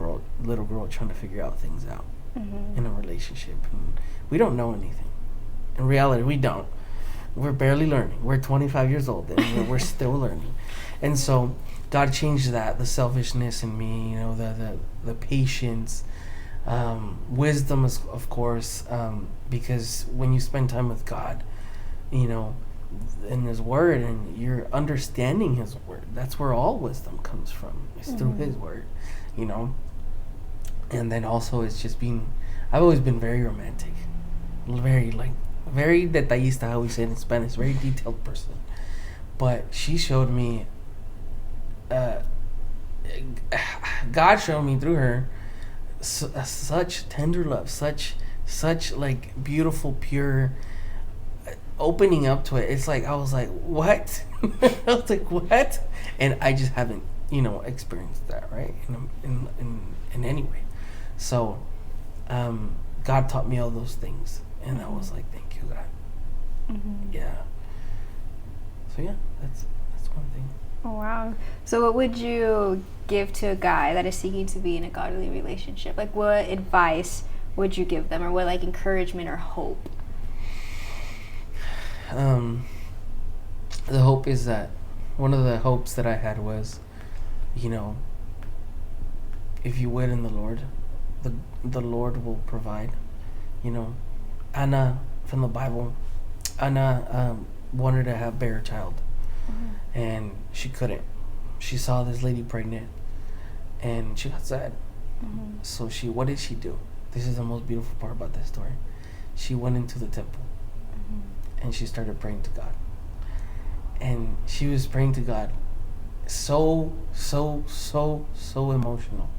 little girl trying to figure out things out in a relationship. And we don't know anything. In reality, we don't. We're barely learning. We're 25 years old, and we're still learning. And so God changed that, the selfishness in me, the patience, wisdom, of course, because when you spend time with God, in His Word, and you're understanding His Word, that's where all wisdom comes from. It's through His Word, And then also it's just I've always been very romantic, very detallista, how we say it in Spanish, very detailed person. But she showed me, God showed me through her such tender love, such like beautiful, pure, opening up to it. It's like I was like, what? I was like, what? And I just haven't experienced that, right, in any way. So God taught me all those things, and I was like, thank you, God. Yeah. So yeah, that's one thing. Oh, wow. So what would you give to a guy that is seeking to be in a godly relationship? Like, what advice would you give them, or what, like, encouragement or hope? The hope is that, one of the hopes that I had was, if you wait in the Lord, the Lord will provide. Anna from the Bible, Anna wanted to bear a child, and she couldn't. She saw this lady pregnant, and she got sad. So what did she do? This is the most beautiful part about this story. She went into the temple, and she started praying to God. And she was praying to God so emotional,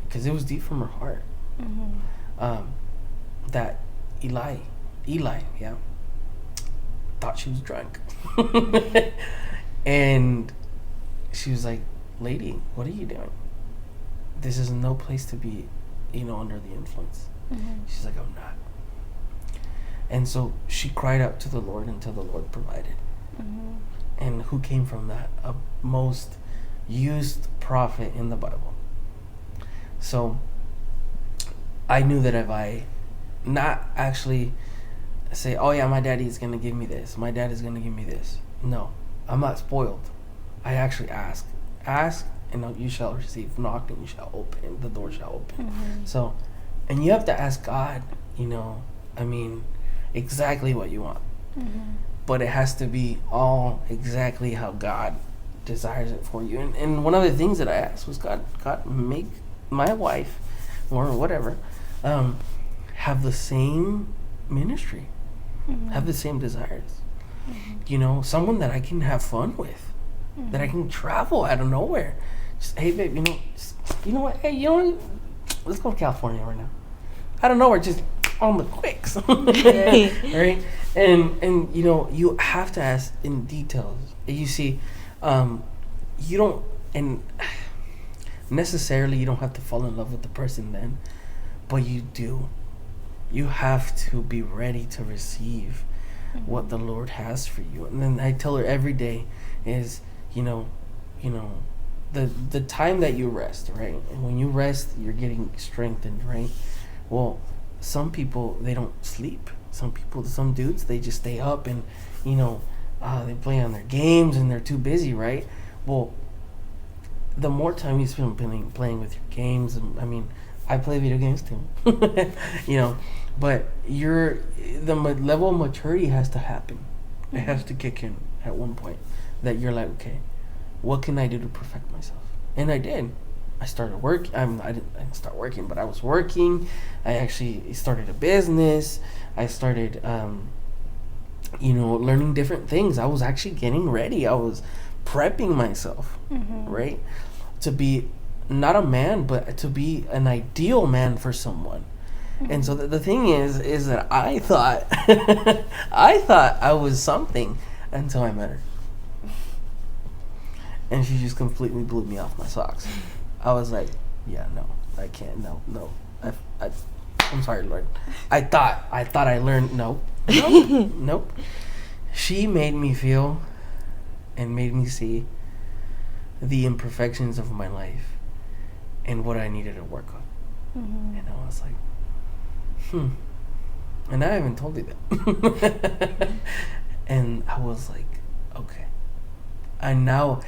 because it was deep from her heart. That Eli, yeah, thought she was drunk. And she was like, lady, what are you doing? This is no place to be, under the influence. She's like, I'm not. And so she cried out to the Lord until the Lord provided. And who came from that? A most used prophet in the Bible. So I knew that if I not actually say, oh yeah, my daddy is going to give me this, my dad is going to give me this. No, I'm not spoiled. I actually ask, and you shall receive, knock and you shall open, the door shall open. So, and you have to ask God, exactly what you want. But it has to be all exactly how God desires it for you. And one of the things that I asked was, God, make my wife, or whatever, have the same ministry, have the same desires. Someone that I can have fun with, that I can travel out of nowhere. Just, hey, babe, what? Hey, let's go to California right now. Out of nowhere, just on the quicks. Right? And you have to ask in details. You see, you don't, and necessarily you don't have to fall in love with the person then, but you do. You have to be ready to receive what the Lord has for you. And then I tell her every day is, the time that you rest, right? And when you rest, you're getting strengthened, right? Well, some people, they don't sleep. Some dudes, they just stay up and, they play on their games and they're too busy, right? Well, the more time you spend playing with your games, and I play video games too, but the level of maturity has to happen. It has to kick in at one point that you're like, okay, what can I do to perfect myself? And I did. I started work. I didn't start working, but I was working. I actually started a business. I started, learning different things. I was actually getting ready. I was prepping myself, right, to be not a man, but to be an ideal man for someone. And so the thing is that I thought, I was something until I met her. And she just completely blew me off my socks. I was like, yeah, no, I can't, no. I'm sorry, Lord. I thought I learned, nope. She made me feel and made me see the imperfections of my life and what I needed to work on. And I was like, and I haven't told you that. And I was like, okay. And now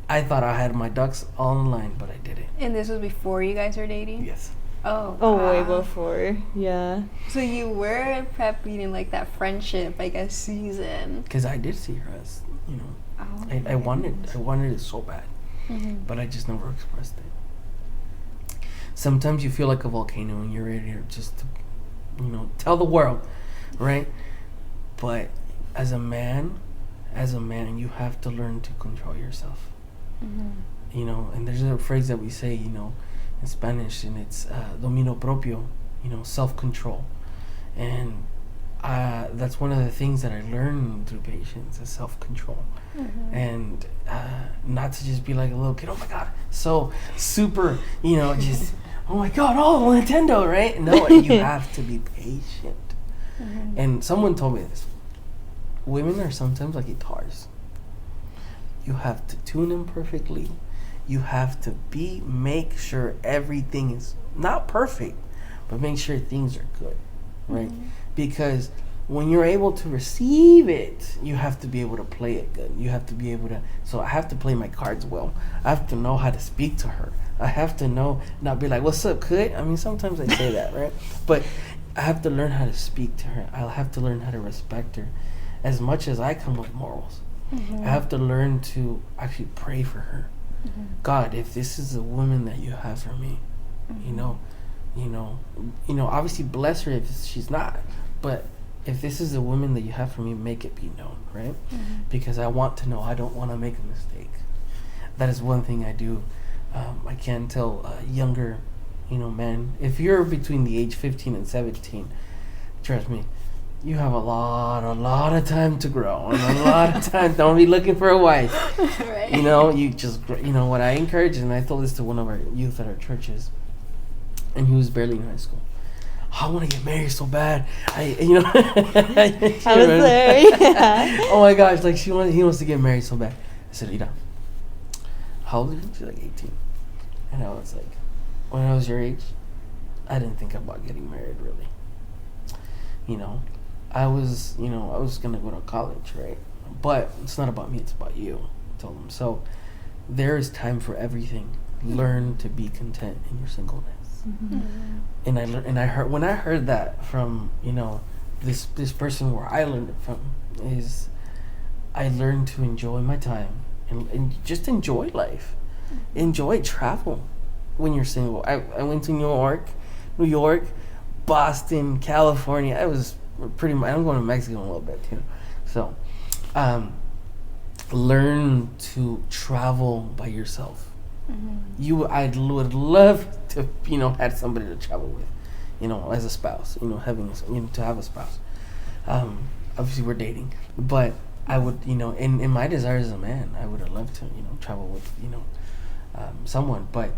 I thought I had my ducks all in line, but I didn't. And this was before you guys were dating? Yes. Oh, way before. Yeah. So you were prepping in like that friendship, I guess, season. Because I did see her as, I wanted it so bad, but I just never expressed it. Sometimes you feel like a volcano and you're ready to just, tell the world, right? But as a man, you have to learn to control yourself. And there's a phrase that we say, in Spanish, and it's dominio propio, self-control. And that's one of the things that I learned through patience is self-control. And not to just be like a little kid, oh my God, so super, just, oh my God, oh, Nintendo, right? No, you have to be patient. And someone told me this. Women are sometimes like guitars. You have to tune them perfectly. You have to make sure everything is not perfect, but make sure things are good, right? Because when you're able to receive it, you have to be able to play it good. You have to be able to, so I have to play my cards well. I have to know how to speak to her. I have to know, not be like, what's up, kid? I mean, sometimes I say that, right? But I have to learn how to speak to her. I'll have to learn how to respect her as much as I come with morals. I have to learn to actually pray for her. God, if this is a woman that you have for me, obviously bless her if she's not, but if this is a woman that you have for me, make it be known, right? Because I want to know. I don't want to make a mistake. That is one thing I do. I can tell younger, men, if you're between the age 15 and 17, trust me, you have a lot of time to grow and a lot of time. Don't be looking for a wife. Right. You just, what I encourage, and I told this to one of our youth at our churches, and he was barely in high school. I want to get married so bad. I was there, yeah. Oh my gosh, like he wants to get married so bad. I said, how old are you? She's like 18. And I was like, when I was your age, I didn't think about getting married really. I was gonna go to college, right? But it's not about me, it's about you. I told him. So there is time for everything. Learn to be content in your singleness. And I heard that from, this person where I learned it from is I learned to enjoy my time and just enjoy life. Enjoy travel when you're single. I went to New York, Boston, California. I was pretty much, I'm going to Mexico in a little bit too. So, learn to travel by yourself. I would love to, have somebody to travel with, as a spouse, to have a spouse. Obviously we're dating, but I would, in my desires as a man, I would have loved to, travel with, someone. But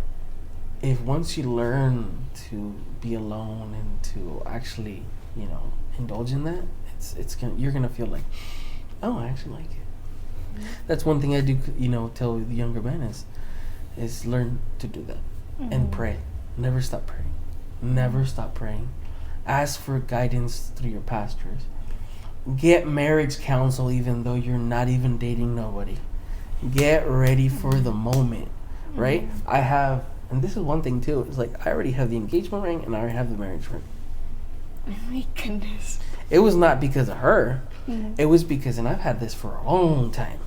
if once you learn to be alone and to actually, indulge in that, you're gonna feel like, oh, I actually like it. That's one thing I do, tell the younger men is learn to do that and pray. Never stop praying. Never stop praying. Ask for guidance through your pastors. Get marriage counsel even though you're not even dating nobody. Get ready for the moment, right? I have, and this is one thing too, it's like I already have the engagement ring and I already have the marriage ring. Oh my goodness. It was not because of her. It was because, and I've had this for a long time,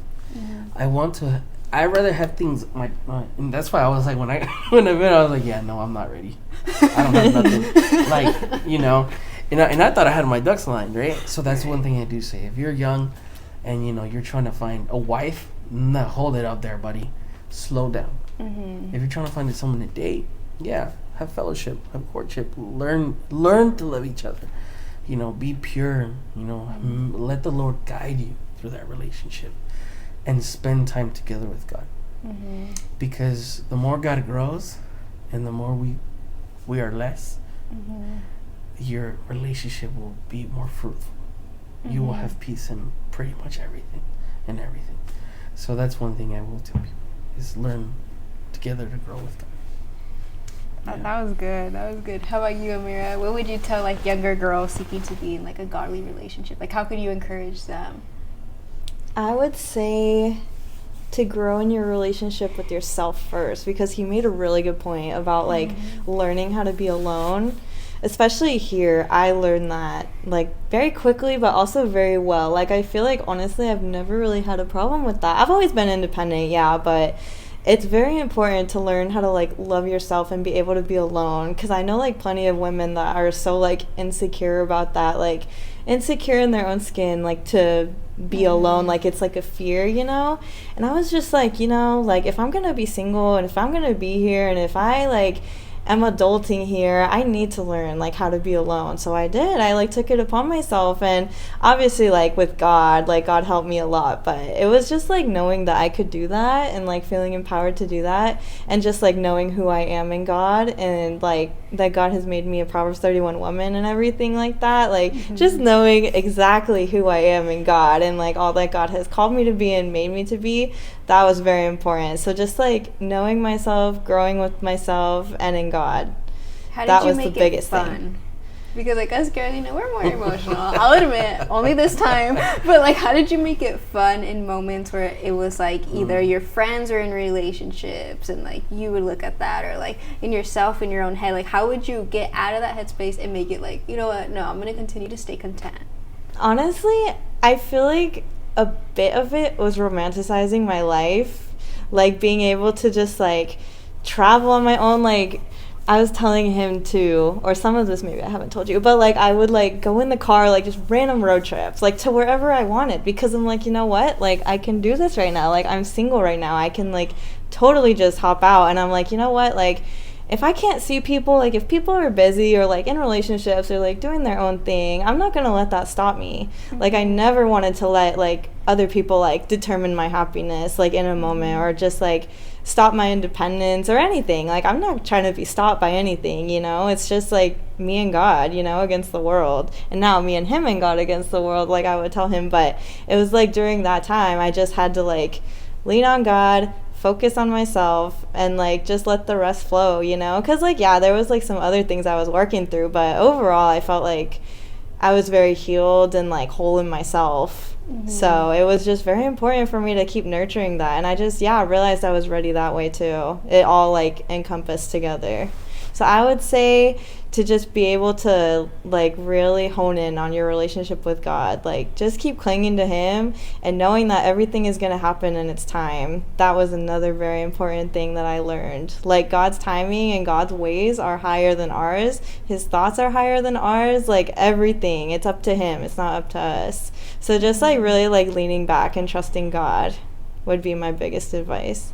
I want to I rather have things and that's why I was like when I when I met, I was like, yeah, no, I'm not ready. I don't have nothing. Like, you know, and I thought I had my ducks lined, right? So that's one thing I do say. If you're young and, you know, you're trying to find a wife, nah, hold it up there, buddy. Slow down. If you're trying to find someone to date, yeah, have fellowship, have courtship, learn to love each other. You know, be pure, you know, let the Lord guide you through that relationship and spend time together with God. Because the more God grows and the more we are less, your relationship will be more fruitful. You will have peace in pretty much everything. So that's one thing I will tell people, is learn together to grow with God. That was good. That was good. How about you, Amira? What would you tell like younger girls seeking to be in like a godly relationship? Like, how could you encourage them? I would say to grow in your relationship with yourself first, because he made a really good point about like learning how to be alone. Especially here, I learned that like very quickly, but also very well. Like, I feel like honestly I've never really had a problem with that. I've always been independent, yeah, but it's very important to learn how to like love yourself and be able to be alone, because I know like plenty of women that are so like insecure about that, like insecure in their own skin, like to be alone, like it's like a fear, you know. And I was just like, you know, like if I'm gonna be single and if I'm gonna be here and if I like am adulting here, I need to learn like how to be alone. So I did. I like took it upon myself, and obviously like with God, like God helped me a lot, but it was just like knowing that I could do that and like feeling empowered to do that, and just like knowing who I am in God, and like that God has made me a Proverbs 31 woman and everything like that, like just knowing exactly who I am in God and like all that God has called me to be and made me to be. That was very important. So just like knowing myself, growing with myself, and in God. How did that you was make the biggest it fun? thing. Because like us girls, you know, we're more emotional. I'll admit, only this time. But like, how did you make it fun in moments where it was like either your friends were in relationships and like you would look at that, or like in yourself in your own head? Like, how would you get out of that headspace and make it like, you know what? No, I'm gonna continue to stay content. Honestly, I feel like a bit of it was romanticizing my life, like being able to just like travel on my own. Like, I was telling him to, or some of this maybe I haven't told you, but like I would like go in the car, like just random road trips, like to wherever I wanted, because I'm like, you know what, like I can do this right now. Like, I'm single right now, I can like totally just hop out. And I'm like, you know what, like if I can't see people, like if people are busy or like in relationships or like doing their own thing, I'm not gonna let that stop me. Like, I never wanted to let like other people like determine my happiness like in a moment, or just like stop my independence or anything. Like, I'm not trying to be stopped by anything, you know. It's just like me and God, you know, against the world, and now me and him and God against the world, like I would tell him. But it was like during that time I just had to like lean on God, focus on myself, and like just let the rest flow, you know. Because like, yeah, there was like some other things I was working through, but overall I felt like I was very healed and like whole in myself. So it was just very important for me to keep nurturing that, and I just realized I was ready that way too. It all like encompassed together. So I would say to just be able to like really hone in on your relationship with God, like just keep clinging to him and knowing that everything is going to happen in its time. That was another very important thing that I learned. Like, God's timing and God's ways are higher than ours. His thoughts are higher than ours. Like, everything, it's up to him, it's not up to us. So just like really like leaning back and trusting God would be my biggest advice.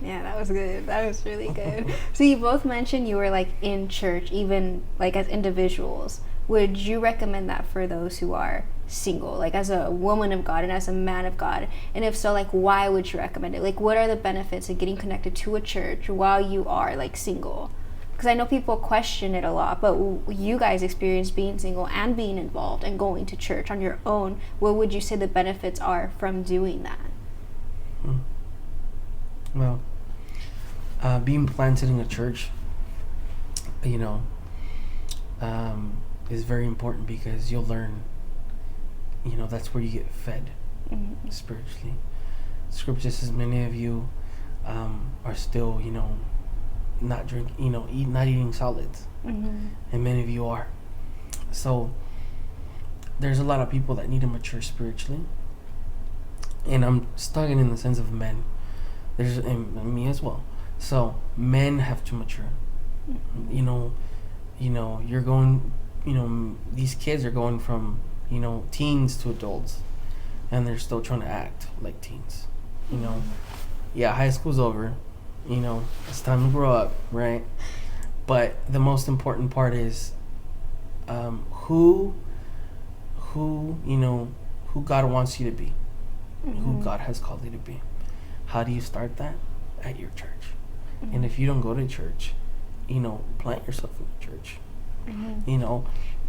Yeah, that was good. That was really good. So you both mentioned you were like in church, even like as individuals. Would you recommend that for those who are single, like as a woman of God and as a man of God? And if so, like why would you recommend it? Like, what are the benefits of getting connected to a church while you are like single? Because I know people question it a lot, but you guys experienced being single and being involved and going to church on your own. What would you say the benefits are from doing that? Well, being planted in a church, you know, is very important, because you'll learn, you know, that's where you get fed spiritually. Scripture says many of you are still, you know, not eating solids, and many of you are. So there's a lot of people that need to mature spiritually, and I'm talking in the sense of men. There's and me as well. So men have to mature. You know, you're going. These kids are going from teens to adults, and they're still trying to act like teens. Yeah, high school's over. It's time to grow up, right? But the most important part is who God wants you to be, who God has called you to be. How do you start that? At your church. And if you don't go to church, plant yourself in the church.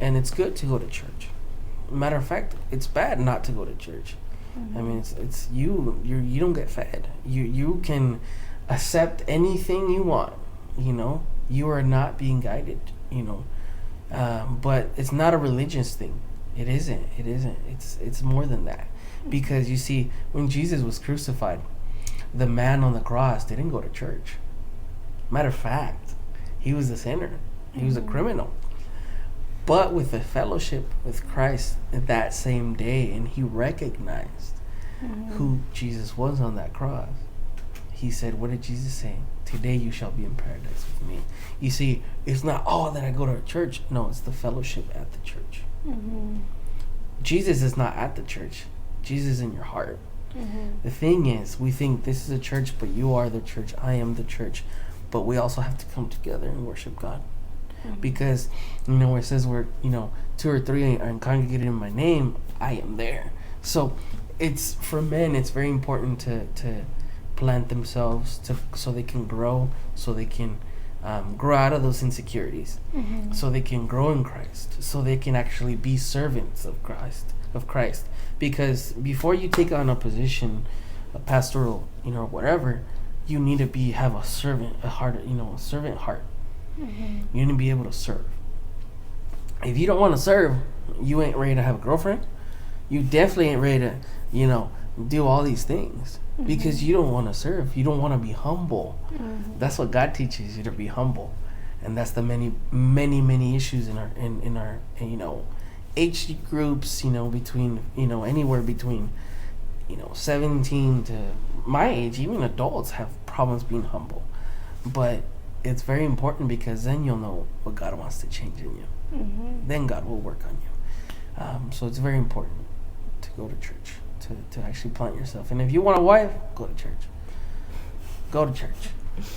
And it's good to go to church. Matter of fact, it's bad not to go to church. I mean, it's you don't get fed. You can accept anything you want. You are not being guided. But it's not a religious thing. It isn't. It's more than that. Because you see, when Jesus was crucified, the man on the cross didn't go to church. Matter of fact, he was a sinner. He was a criminal. But with the fellowship with Christ that same day, and he recognized who Jesus was on that cross, he said, what did Jesus say? Today you shall be in paradise with me. You see, it's not, that I go to a church. No, it's the fellowship at the church. Jesus is not at the church. Jesus is in your heart. The thing is, we think this is a church, but you are the church. I am the church. But we also have to come together and worship God. Because, where it says we're, 2 or 3 are congregated in my name, I am there. So it's, for men, it's very important to plant themselves so they can grow, so they can grow out of those insecurities, so they can grow in Christ, so they can actually be servants of Christ. Because before you take on a position, a pastoral, whatever, you need to have a servant heart. You need to be able to serve. If you don't want to serve, you ain't ready to have a girlfriend. You definitely ain't ready to, do all these things. Because you don't want to serve. You don't want to be humble. That's what God teaches you, to be humble. And that's the many issues in our age groups, between, anywhere between, 17 to my age. Even adults have problems being humble. But it's very important, because then you'll know what God wants to change in you. Then God will work on you. So it's very important to go to church, to actually plant yourself. And if you want a wife, go to church. Go to church.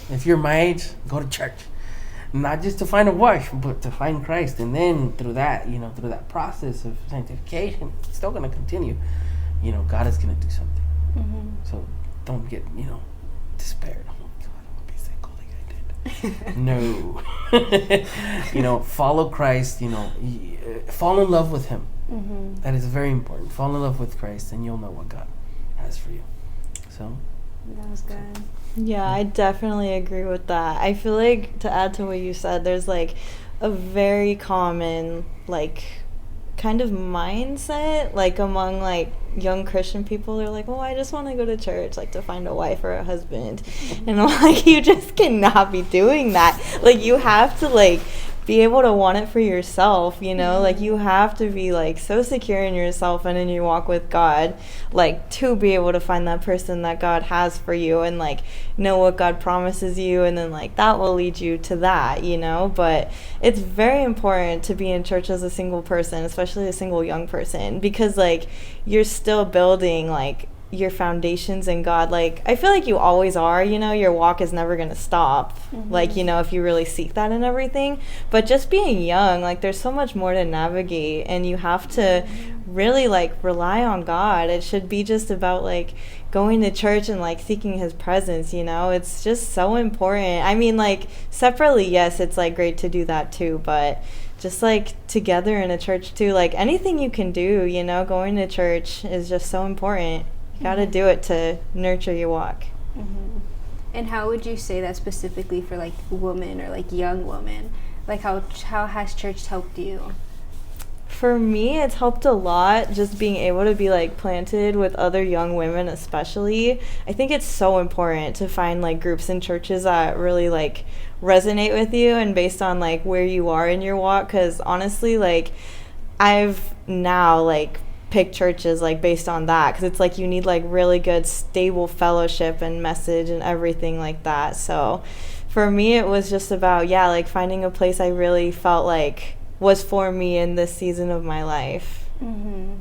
If you're my age, go to church. Not just to find a wife, but to find Christ. And then through that, through that process of sanctification, it's still going to continue. God is going to do something. So don't get, despaired. Oh my God, I want to be single like I did. No. Follow Christ, fall in love with him. That is very important. Fall in love with Christ, and you'll know what God has for you. So that was good. Yeah, I definitely agree with that. I feel like, to add to what you said, there's like a very common kind of mindset among young Christian people. They're like, I just want to go to church to find a wife or a husband. And I'm you just cannot be doing that. You have to be able to want it for yourself, you have to be so secure in yourself and in your walk with God, to be able to find that person that God has for you, and know what God promises you, and then that will lead you to that, but it's very important to be in church as a single person, especially a single young person, because you're still building your foundations in God. I feel you always are, your walk is never going to stop, if you really seek that and everything. But just being young, there's so much more to navigate, and you have to really rely on God. It should be just about going to church and seeking his presence, it's just so important. I mean, separately, yes, it's great to do that too, but just together in a church too, anything you can do, going to church is just so important. You gotta do it to nurture your walk. And how would you say that specifically for women or young women? How has church helped you? For me, it's helped a lot, just being able to be planted with other young women, especially. I think it's so important to find groups and churches that really resonate with you, and based on where you are in your walk, because honestly I've now pick churches like based on that, because it's like you need like really good stable fellowship and message and everything like that. So for me it was just about like finding a place I really felt like was for me in this season of my life. Mm-hmm.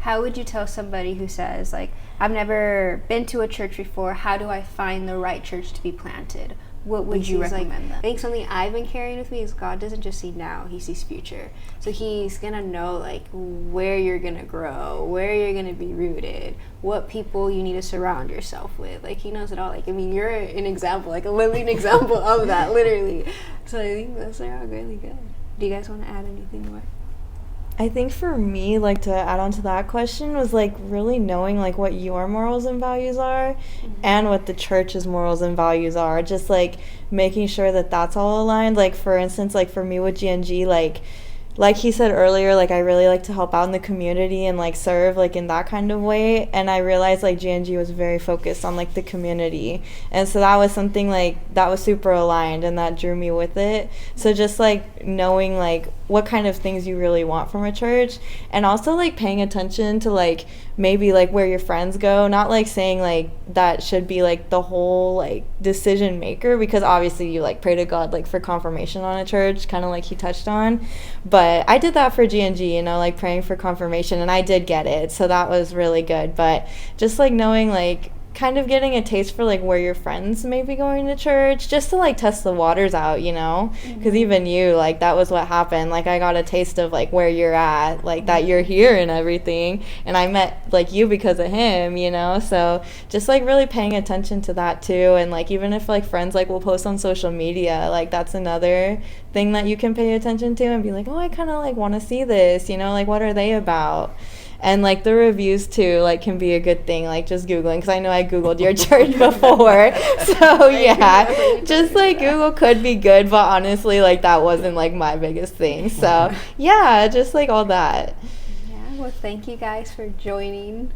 How would you tell somebody who says, like, I've never been to a church before, how do I find the right church to be planted? What would you recommend them? I think something I've been carrying with me is God doesn't just see now, he sees future. So he's going to know, like, where you're going to grow, where you're going to be rooted, what people you need to surround yourself with. Like, he knows it all. Like, I mean, you're an example, like a living example of that, literally. So I think those are all really good. Do you guys want to add anything more? I think for me, like, to add on to that question was, like, really knowing, like, what your morals and values are and what the church's morals and values are. Just, like, making sure that that's all aligned. Like, for instance, like, for me with GNG, like he said earlier, like, I really like to help out in the community and, like, serve, like, in that kind of way. And I realized, like, GNG was very focused on, like, the community. And so that was something, like, that was super aligned and that drew me with it. So just, like, knowing, like, what kind of things you really want from a church, and also, like, paying attention to, like, maybe, like, where your friends go. Not, like, saying, like, that should be, like, the whole, like, decision maker, because obviously you, like, pray to God, like, for confirmation on a church, kind of like he touched on. But I did that for GNG, you know, like, praying for confirmation, and I did get it, so that was really good. But just, like, knowing, like, kind of getting a taste for, like, where your friends may be going to church, just to, like, test the waters out, you know, because even you, like, that was what happened. Like, I got a taste of, like, where you're at, like, that you're here and everything, and I met, like, you because of him, you know. So just, like, really paying attention to that too. And, like, even if, like, friends, like, will post on social media, like, that's another thing that you can pay attention to and be like, oh, I kind of, like, want to see this, you know, like, what are they about? And, like, the reviews, too, like, can be a good thing, like, just Googling, because I know I Googled your church before. So, yeah, just, like, Google could be good, but honestly, like, that wasn't, like, my biggest thing. So, yeah, just, like, all that. Yeah, well, thank you guys for joining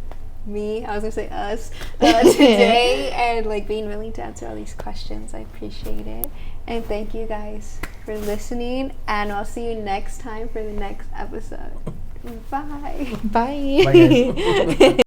me, I was going to say us, today, and, like, being willing to answer all these questions. I appreciate it. And thank you guys for listening, and I'll see you next time for the next episode. Bye. Bye. Bye, guys.